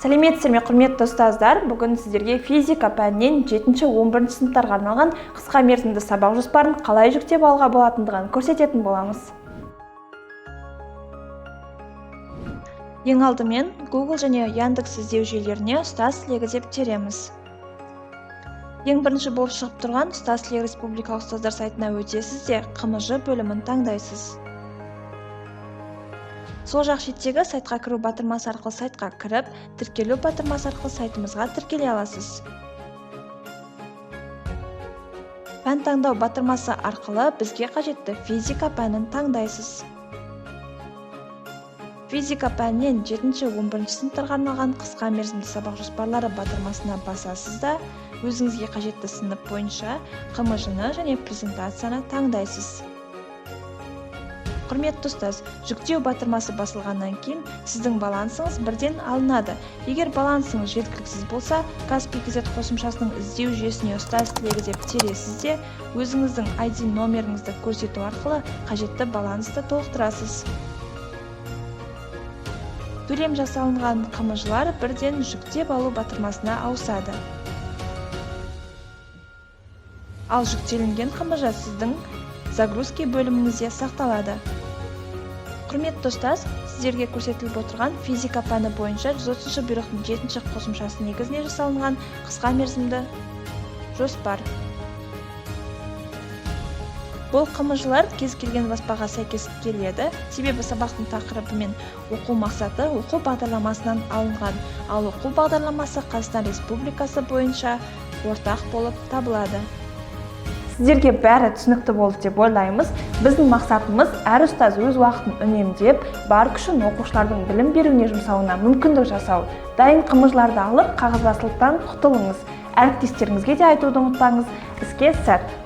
Сәлеметсіздер ме, құрметті ұстаздар? Бүгін сіздерге физика пәнінен 7-11 сыныптарға арналған қысқа мерзімді сабақ жоспарын қалай жүктеп алуға болатындығын көрсететін боламыз. Ең алдымен Google және Яндекс іздеу жүйелеріне ұстаз слегі деп тереміз. Ең бірінші болып шығып тұрған ұстаз слегі республикалық ұстаздар сайтына өтесіз де КМЖ бөлімін таңдайсыз. Сол жақ шеттегі сайтқа кіру батырмасы арқылы сайтқа кіріп, тіркелу батырмасы арқылы сайтымызға тіркеле аласыз. Пән таңдау батырмасы арқылы бізге қажетті физика пәнін таңдайсыз. Физика пәнінен 7-11 сыныптарға арналған қысқа мерзімді сабақ жоспарлары батырмасына басасыз да, өзіңізге қажетті сынып бойынша КМЖ-ны және презентацияны таңдайсыз. Құрметті ұстаз, жүктеу батырмасы басылғаннан кейін сіздің балансыңыз бірден алынады. Егер балансыңыз жеткіліксіз болса, Казпи-кз қосымшасының іздеу жүйесіне ұстаз слегі деп тересіз де, өзіңіздің ID номеріңізді көрсету арқылы қажетті балансты толықтырасыз. Төлем жасалынған КМЖ-лар бірден жүктеп алу батырмасына ауысады. Ал жүктелінген КМЖ сіздің загрузки бөліміңізде сақталады. Құрметті ұстаз, сіздерге көрсетіліп отырған физика пәні бойынша 130 бұйрықтың 7-ші қосымшасы негізіне жасалынған қысқа мерзімді жоспар. Бұл КМЖ-лар кез келген баспаға сәйкес келеді, себебі сабақтың тақырыбы мен оқу мақсаты оқу бағдарламасынан алынған, ал оқу бағдарламасы Қазақстан Республикасы бойынша ортақ болып табылады. Сіздерге бәрі түсінікті болды деп ойлаймыз. Біздің мақсатымыз әр ұстаз өз уақытын үнемдеп, бар күшін оқушылардың білім беруіне жұмсауына мүмкіндік жасау. Дайын КМЖ-ларды алып, қағазбастылықтан құтылыңыз. Әріптестеріңізге де айтуды ұмытпаңыз. Іске сәт!